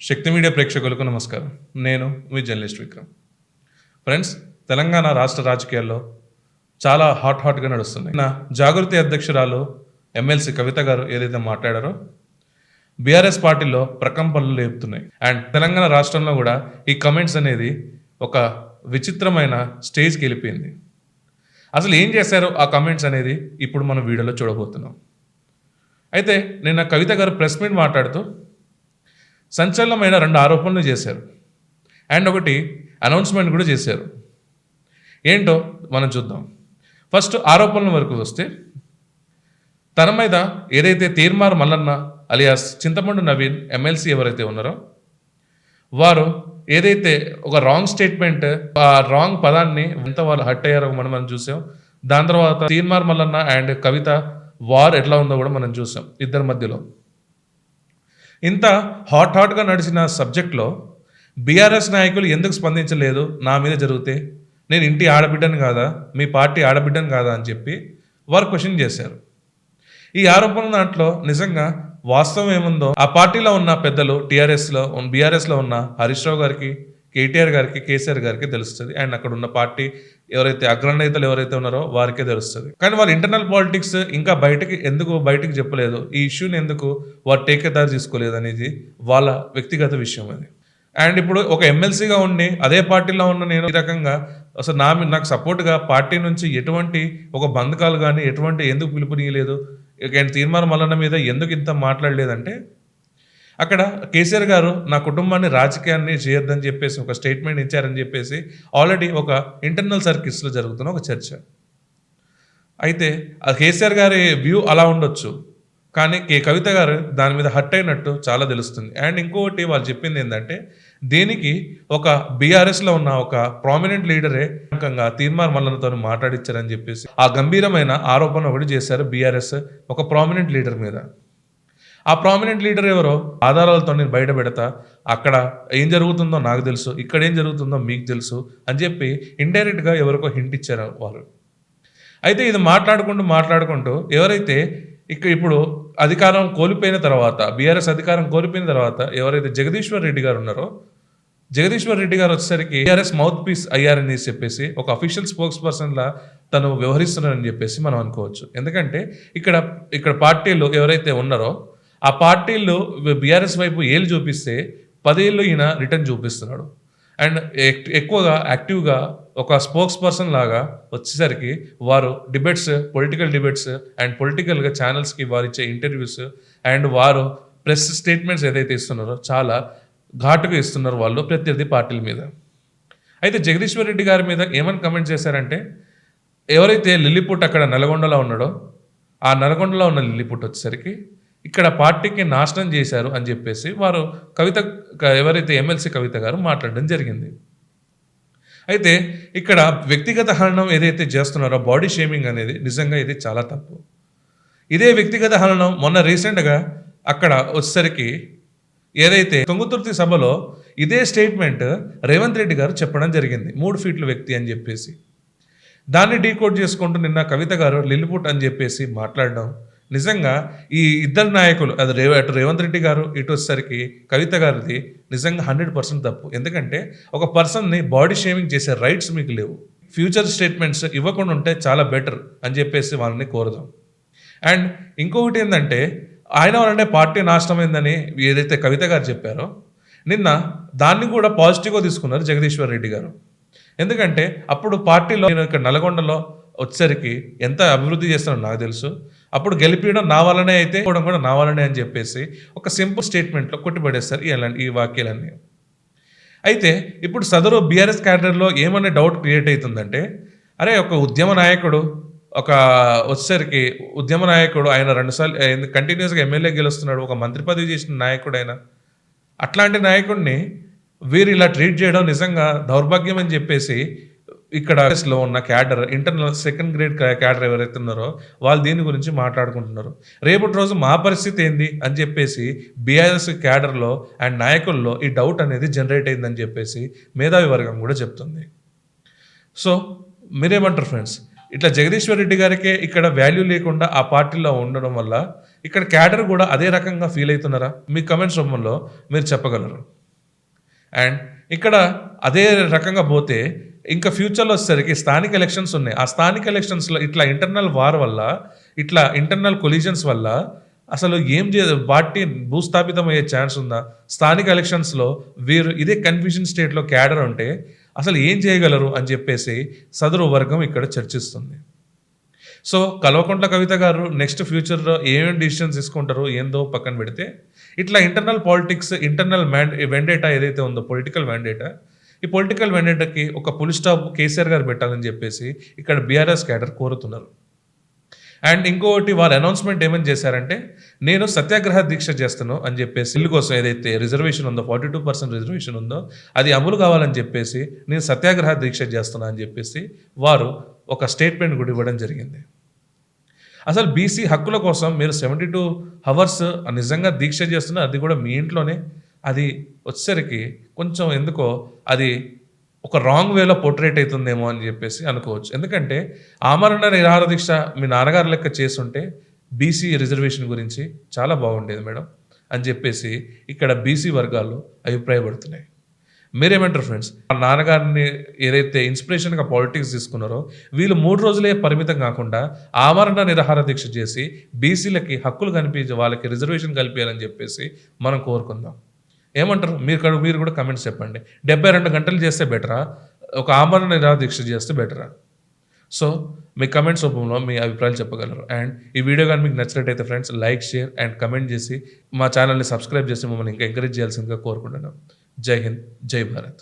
శక్తి media ప్రేక్షకులకు నమస్కారం. నేను మీ జర్నలిస్ట్ విక్రమ్. ఫ్రెండ్స్, తెలంగాణ రాష్ట్ర రాజకీయాల్లో చాలా హాట్గా నడుస్తున్నాయి. నా జాగృతి అధ్యక్షురాలు ఎమ్మెల్సీ కవిత గారు ఏదైతే మాట్లాడారో బీఆర్ఎస్ పార్టీలో ప్రకంపనలు లేపుతున్నాయి. అండ్ తెలంగాణ రాష్ట్రంలో కూడా ఈ కమెంట్స్ అనేది ఒక విచిత్రమైన స్టేజ్కి వెళ్ళిపోయింది. అసలు ఏం చేశారో ఆ కమెంట్స్ అనేది ఇప్పుడు మనం వీడియోలో చూడబోతున్నాం. అయితే నిన్న కవిత గారు ప్రెస్ మీట్ మాట్లాడుతూ సంచలనమైన 2 ఆరోపణలు చేశారు అండ్ ఒకటి అనౌన్స్మెంట్ కూడా చేశారు. ఏంటో మనం చూద్దాం. ఫస్ట్ ఆరోపణల వరకు వస్తే, తన మీద ఏదైతే తీర్మార్ మల్లన్న అలియాస్ చింతపండు నవీన్ ఎమ్మెల్సీ ఎవరైతే ఉన్నారో వారు ఏదైతే ఒక రాంగ్ స్టేట్మెంట్, ఆ రాంగ్ పదాన్ని ఎంత వాళ్ళు హట్ అయ్యారో మనం చూసాం. దాని తర్వాత Teenmar Mallanna and Kavitha war ఎట్లా ఉందో కూడా మనం చూసాం ఇద్దరి మధ్యలో. ఇంత హాట్గా నడిచిన సబ్జెక్ట్లో బీఆర్ఎస్ నాయకులు ఎందుకు స్పందించలేదు? నా మీద జరిగితే నేను ఇంటి ఆడబిడ్డను కాదా, మీ పార్టీ ఆడబిడ్డను కాదా అని చెప్పి వారు క్వశ్చన్ చేశారు. ఈ ఆరోపణ దాంట్లో నిజంగా వాస్తవం ఏముందో ఆ పార్టీలో ఉన్న పెద్దలు బీఆర్ఎస్లో ఉన్న హరీష్ రావు గారికి, కేటీఆర్ గారికి, కేసీఆర్ గారికి తెలుస్తుంది. అండ్ అక్కడ ఉన్న పార్టీ ఎవరైతే అగ్రనేతలు ఎవరైతే ఉన్నారో వారికే తెలుస్తుంది. కానీ వాళ్ళ ఇంటర్నల్ పాలిటిక్స్ ఇంకా బయటికి చెప్పలేదు. ఈ ఇష్యూని ఎందుకు వారు టేకేదారి తీసుకోలేదు అనేది వాళ్ళ వ్యక్తిగత విషయం అది. అండ్ ఇప్పుడు ఒక ఎమ్మెల్సీగా ఉండి అదే పార్టీలో ఉన్న నేను ఈ రకంగా అసలు నాకు సపోర్ట్గా పార్టీ నుంచి ఎటువంటి ఒక బంధకాలు కానీ ఎటువంటి ఎందుకు పిలుపునియలేదు, తీర్మానం మల్లన్న మీద ఎందుకు ఇంత మాట్లాడలేదంటే, అక్కడ కేసీఆర్ గారు నా కుటుంబాన్ని రాజకీయాన్ని చేయొద్దని చెప్పేసి ఒక స్టేట్మెంట్ ఇచ్చారని చెప్పేసి ఆల్రెడీ ఒక ఇంటర్నల్ సర్కిల్స్లో జరుగుతున్న ఒక చర్చ. అయితే ఆ కేసీఆర్ గారి వ్యూ అలా ఉండొచ్చు, కానీ కవిత గారు దాని మీద హట్ అయినట్టు చాలా తెలుస్తుంది. అండ్ ఇంకొకటి వాళ్ళు చెప్పింది ఏంటంటే, దీనికి ఒక బీఆర్ఎస్లో ఉన్న ఒక ప్రామినెంట్ లీడరే తీర్మార్ మల్లన్నతో మాట్లాడించారని చెప్పేసి ఆ గంభీరమైన ఆరోపణ ఒకటి చేశారు బీఆర్ఎస్ ఒక ప్రామినెంట్ లీడర్ మీద. ఆ ప్రామినెంట్ లీడర్ ఎవరో ఆధారాలతో నేను బయట పెడతా, అక్కడ ఏం జరుగుతుందో నాకు తెలుసు, ఇక్కడ ఏం జరుగుతుందో మీకు తెలుసు అని చెప్పి ఇండైరెక్ట్గా ఎవరికో హింట్ ఇచ్చారు వారు. అయితే ఇది మాట్లాడుకుంటూ ఎవరైతే ఇప్పుడు అధికారం కోల్పోయిన తర్వాత, బీఆర్ఎస్ అధికారం కోల్పోయిన తర్వాత ఎవరైతే జగదీశ్వర్ రెడ్డి గారు ఉన్నారో, జగదీశ్వర్ రెడ్డి గారు వచ్చేసరికి బీఆర్ఎస్ మౌత్ పీస్ అయ్యారని చెప్పేసి ఒక అఫీషియల్ స్పోక్స్ పర్సన్లా తను వ్యవహరిస్తున్నారని చెప్పేసి మనం అనుకోవచ్చు. ఎందుకంటే ఇక్కడ పార్టీలు ఎవరైతే ఉన్నారో ఆ పార్టీలు బీఆర్ఎస్ వైపు ఏళ్ళు చూపిస్తే 10 ఏళ్ళు ఈయన రిటర్న్ చూపిస్తున్నాడు. అండ్ ఎక్కువగా యాక్టివ్గా ఒక స్పోక్స్ పర్సన్ లాగా వచ్చేసరికి వారు పొలిటికల్ డిబేట్స్ అండ్ పొలిటికల్గా ఛానల్స్కి వారు ఇచ్చే ఇంటర్వ్యూస్ అండ్ వారు ప్రెస్ స్టేట్మెంట్స్ ఏదైతే ఇస్తున్నారో చాలా ఘాటుగా ఇస్తున్నారు వాళ్ళు ప్రత్యర్థి పార్టీల మీద. అయితే జగదీశ్వర్ రెడ్డి గారి మీద ఏమని కమెంట్ చేశారంటే, ఎవరైతే లిల్లీపుట్ అక్కడ నల్గొండలో ఉన్నాడో ఆ నల్గొండలో ఉన్న లిల్లీపుట్ వచ్చేసరికి ఇక్కడ పార్టీకి నాశనం చేశారు అని చెప్పేసి వారు ఎవరైతే ఎమ్మెల్సీ కవిత గారు మాట్లాడడం జరిగింది. అయితే ఇక్కడ వ్యక్తిగత హననం ఏదైతే చేస్తున్నారో బాడీ షేమింగ్ అనేది నిజంగా ఇది చాలా తప్పు. ఇదే వ్యక్తిగత హననం మొన్న రీసెంట్గా అక్కడ వచ్చేసరికి ఏదైతే తుంగతుర్తి సభలో ఇదే స్టేట్మెంట్ రేవంత్ రెడ్డి గారు చెప్పడం జరిగింది, 3 ఫీట్ల వ్యక్తి అని చెప్పేసి. దాన్ని డీకోడ్ చేసుకుంటూ నిన్న కవిత గారు లిల్లీపుట్ అని చెప్పేసి మాట్లాడడం నిజంగా ఈ ఇద్దరు నాయకులు, అది అటు రేవంత్ రెడ్డి గారు ఇటు వచ్చేసరికి కవిత గారిది నిజంగా 100% తప్పు. ఎందుకంటే ఒక పర్సన్ని బాడీ షేమింగ్ చేసే రైట్స్ మీకు లేవు. ఫ్యూచర్ స్టేట్మెంట్స్ ఇవ్వకుండా ఉంటే చాలా బెటర్ అని చెప్పేసి వాళ్ళని కోరుదాం. అండ్ ఇంకొకటి ఏంటంటే, ఆయన వల్లనే పార్టీ నాశనమైందని ఏదైతే కవిత గారు చెప్పారో నిన్న దాన్ని కూడా పాజిటివ్గా తీసుకున్నారు జగదీశ్వర్ రెడ్డి గారు. ఎందుకంటే అప్పుడు పార్టీలో నేను ఇక్కడ నల్గొండలో వచ్చేసరికి ఎంత అభివృద్ధి చేస్తానో నాకు తెలుసు, అప్పుడు గెలిపించడం నా వల్లనే అయితే కూడా నా వల్లనే అని చెప్పేసి ఒక సింపుల్ స్టేట్మెంట్లో కొట్టిపడేస్తారు ఈ వాక్యాలన్నీ. అయితే ఇప్పుడు సదరు బీఆర్ఎస్ క్యాడర్లో ఏమన్నా డౌట్ క్రియేట్ అవుతుందంటే, అరే ఒక ఉద్యమ నాయకుడు ఆయన 2 సార్లు కంటిన్యూస్గా ఎమ్మెల్యే గెలుస్తున్నాడు, ఒక మంత్రి పదవి చేసిన నాయకుడు ఆయన, అట్లాంటి నాయకుడిని వీరు ఇలా ట్రీట్ చేయడం నిజంగా దౌర్భాగ్యం అని చెప్పేసి ఇక్కడ లో ఉన్న cadre, internal second grade cadre ఎవరైతే ఉన్నారో వాళ్ళు దీని గురించి మాట్లాడుకుంటున్నారు. రేపటి రోజు మా పరిస్థితి ఏంది అని చెప్పేసి బీఆర్ఎస్ క్యాడర్లో అండ్ నాయకుల్లో ఈ డౌట్ అనేది జనరేట్ అయిందని చెప్పేసి మేధావి వర్గం కూడా చెప్తుంది. సో మీరేమంటారు ఫ్రెండ్స్? ఇట్లా జగదీశ్వర్ రెడ్డి గారికే ఇక్కడ వాల్యూ లేకుండా ఆ పార్టీలో ఉండడం వల్ల ఇక్కడ క్యాడర్ కూడా అదే రకంగా ఫీల్ అవుతున్నారా? మీ కమెంట్స్ రూపంలో మీరు చెప్పగలరు. అండ్ ఇక్కడ అదే రకంగా పోతే ఇంకా ఫ్యూచర్‌లో వచ్చేసరికి స్థానిక ఎలక్షన్స్ ఉన్నాయి. ఆ స్థానిక ఎలక్షన్స్‌లో ఇట్లా ఇంటర్నల్ వార్ వల్ల, ఇట్లా ఇంటర్నల్ కొలిజన్స్ వల్ల అసలు ఏం పార్టీ భూస్థాపితమయ్యే ఛాన్స్ ఉందా? స్థానిక ఎలక్షన్స్‌లో వీరు ఇదే కన్‌ఫ్యూజన్ స్టేట్‌లో క్యాడర్ ఉంటే అసలు ఏం చేయగలరు అని చెప్పేసి సదరు వర్గం ఇక్కడ చర్చిస్తుంది. సో, కల్వకుంట్ల కవిత గారు నెక్స్ట్ ఫ్యూచర్‌లో ఏమేమి డిసిషన్స్ తీసుకుంటారో ఏందో పక్కన పెడితే, ఇట్లా ఇంటర్నల్ పాలిటిక్స్, ఇంటర్నల్ వెండేటా ఏదైతే ఉందో పొలిటికల్ వెండేటా, ఈ పొలిటికల్ వెండేటాకి ఒక ఫుల్ స్టాప్ కేసీఆర్ గారు పెట్టాలని చెప్పేసి ఇక్కడ బీఆర్ఎస్ క్యాడర్ కోరుతున్నారు. అండ్ ఇంకొకటి వాళ్ళ అనౌన్స్‌మెంట్ ఏమని చేశారంటే, నేను సత్యాగ్రహ దీక్ష చేస్తాను అని చెప్పేసి బిల్లు కోసం ఏదైతే రిజర్వేషన్ ఉందో 42% రిజర్వేషన్ ఉందో అది అమలు కావాలని చెప్పేసి నేను సత్యాగ్రహ దీక్ష చేస్తున్నా అని చెప్పేసి వారు ఒక స్టేట్మెంట్ కూడా ఇవ్వడం జరిగింది. అసలు బీసీ హక్కుల కోసం మీరు 72 అవర్స్ నిజంగా దీక్ష చేస్తున్నారు, అది కూడా మీ ఇంట్లోనే. అది వచ్చేసరికి కొంచెం ఎందుకో అది ఒక రాంగ్ వేలో పోర్ట్రేట్ అవుతుందేమో అని చెప్పేసి అనుకోవచ్చు. ఎందుకంటే ఆమరణ నిరాహార దీక్ష మీ నాన్నగారు లెక్క చేసుంటే బీసీ రిజర్వేషన్ గురించి చాలా బాగుండేది మేడం అని చెప్పేసి ఇక్కడ బీసీ వర్గాలు అభిప్రాయపడుతున్నాయి. మీరేమంటారు ఫ్రెండ్స్? ఆ నాన్నగారిని ఏదైతే ఇన్స్పిరేషన్‌గా పాలిటిక్స్ తీసుకున్నారో వీళ్ళు 3 రోజులే పరిమితం కాకుండా ఆమరణ నిరాహార దీక్ష చేసి బీసీలకి హక్కులు కల్పించి వాళ్ళకి రిజర్వేషన్ కల్పియాలని చెప్పేసి మనం కోరుకుందాం. ఏమంటారు? మీరు కూడా కమెంట్స్ చెప్పండి. 72 గంటలు చేస్తే బెటరా? ఒక ఆమరణ నిరాహార దీక్ష చేస్తే బెటరా? సో, మీ కమెంట్స్ రూపంలో మీ అభిప్రాయాలు చెప్పగలరు. అండ్ ఈ వీడియో గాని మీకు నచ్చినట్టయితే friends like, share and comment చేసి మా ఛానల్‌ని సబ్స్క్రైబ్ చేసి మమ్మల్ని ఇంకా ఎంకరేజ్ చేయాల్సిందిగా కోరుకుంటున్నాం. జై హింద్, జై భారత్.